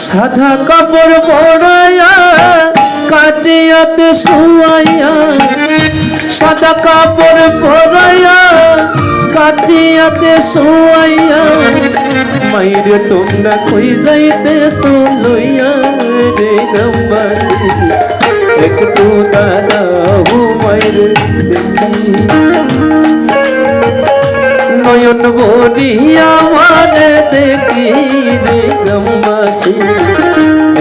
সাদা কাপড় পরাইয়া কাটিয়াতে শুয়াইয়া, সাদা কাপড় পরাইয়া কাটিয়াতে শুয়াইয়া, মাইরে তোমরা কই যাইতেছো লইয়া রে গ্রামবাসী, একটু দাঁড়াও মাইরে দেখি। নয়ন ভরিয়া আমারে দেখি রে গ্রামবাসী,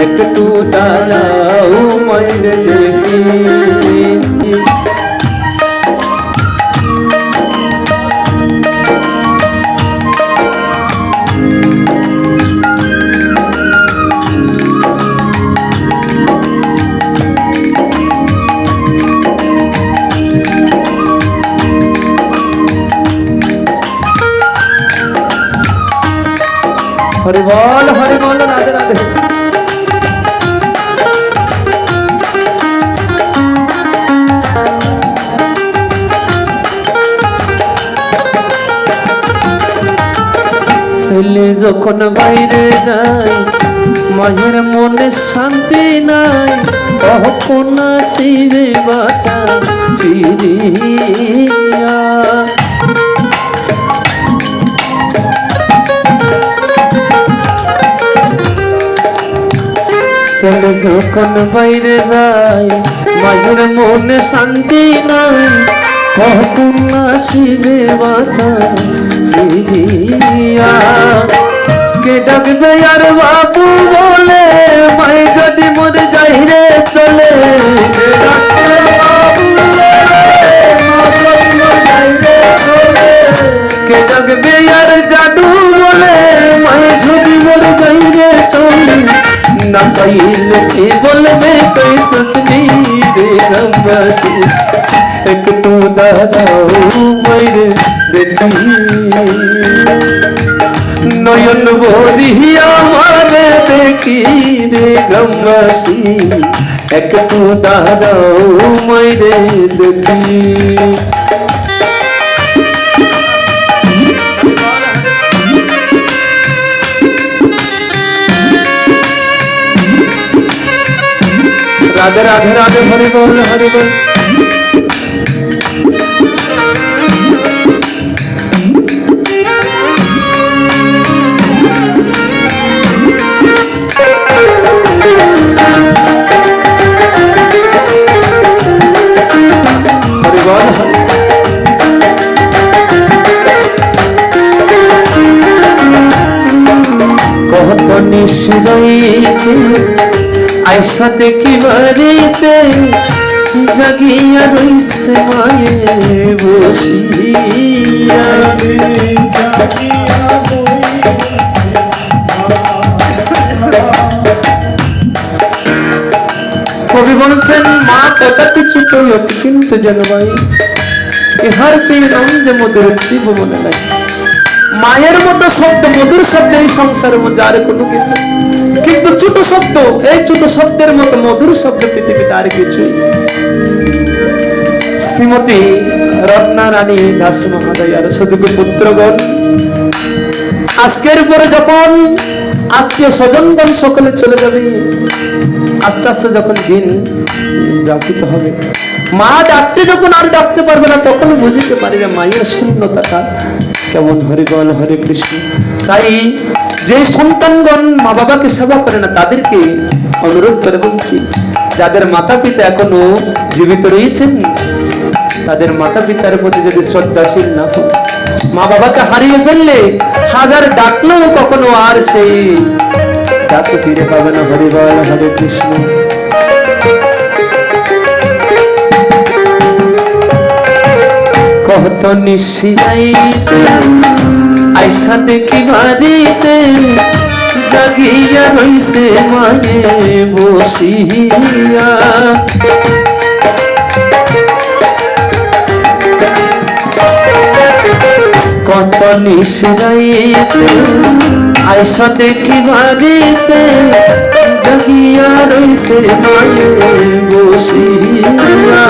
একটু দাঁড়াও মাইরে দেখি। हरि बोल राधे राधे। ছেলে যখন বাইরে যায় মায়ের মনে শান্তি নাই, কখন আসিবে বাঁচা ফিরিয়া। ছেলে যখন বাইরে যায় মায়ের মনে শান্তি নাই, কখন আসিবে বাঁচা ফিরিয়া। কে ডাকবে আর বাবু বলে মাই যদি মরে যাই রে চলে, কে ডাকবে বাবু বলে কে ডাকবে আর জাদু বলে মাই যদি মরে যাই রে চলে, না পাইলে কে বলবে কই সসনি রে গ্রামবাসী, একটু দাঁড়াও মাইরে দেখি। নয়ন ভরিয়া আমারে দেখি রে গ্রামবাসী, একটু দাঁড়াও মাইরে দেখি। राधे राधे राधे हरि बोल हरि बोल। हरि बोल कहत निश्चयते आयसा देखी बाड़ीते জাগিয়া রইছে মায়ে বসিয়া। কবি বলছেন মা কতটি ছোট অতি কিন্তু জনবাই, ইহার চেয়ে রং যে মধুর ত্রিভুবনে নাই। মায়ের মতো শব্দ মধুর শব্দ এই সংসারের মধ্যে আর কোনো কিছু, কিন্তু ছোট শব্দ এই ছোট শব্দের মতো মধুর শব্দ পৃথিবীতে আর কিছুই। শ্রীমতী রত্না রানী দাস মহাদয়ার সদুক পুত্রগণ, আজকের পরে যখন আত্মীয় স্বজনগণ সকলে চলে যাবে, আস্তে আস্তে যখন দিন যাপিত হবে, মা ডাকতে যখন আর ডাকতে পারবে না, তখন বুঝতে পারি যে মায়ের শূন্যতাটা কেমন। হরি বল হরে কৃষ্ণ। তাই যে সন্তানগণ মা বাবাকে সেবা করে না, তাদেরকে অনুরোধ করে বলছি, যাদের মাতা পিতা এখনো জীবিত রয়েছেন, তাদের মাতা পিতার প্রতি যদি শ্রদ্ধাশীল না হোক, মা বাবাকে হারিয়ে ফেললে হাজার ডাকলেও কখনো আর সেই ডাকে ফিরে পাবে না। হরি বল হরে কৃষ্ণ। কত নিশিয়াইতে আইসা দেখি বাড়িতে জাগিয়া রইছে মায়ে বসিয়া। কত নিশিয়াইতে আইসা দেখি বাড়িতে জাগিয়া রইছে মায়ে বসিয়া।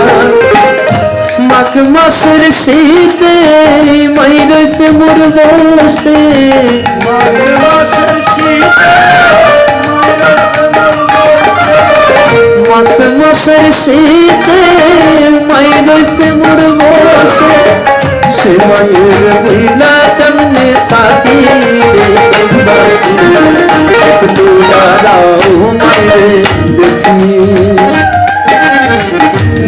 মাঘ মাসের শীতে মাই রইছে মোর বসে, মাঘ মাসের শীতে পৌষের শীতে মায়ের সে মোর বসে সে মায়ের বিলা কেমনে তাকি একটু দাঁড়াও মায়ের দেখি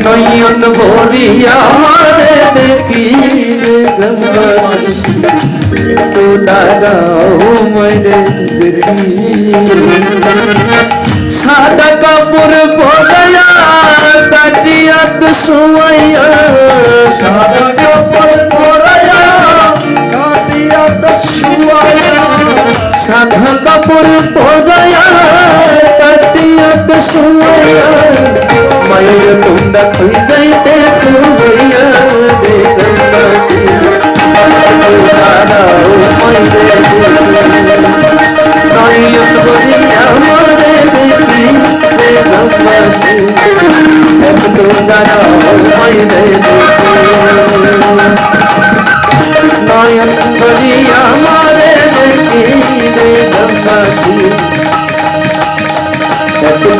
নয়ন ভরিয়া মারে দেখি একটু দাঁড়াও মায়ের দেখি সাদা কাপড় পরায়া কাটিয়াত সোয়াইয়া সাদা কাপড় পরায়া কাটিয়াত সোয়াইয়া সাদা কাপড় পরায়া কাটিয়াত সোয়াইয়া মায়ের তোমরা হই যাইতে সোয়াইয়া নয়ন বলিয়া মরে দেখি একটু দাঁড়াও মাইরে নয়ন বলিয়া মরে দেখি একটু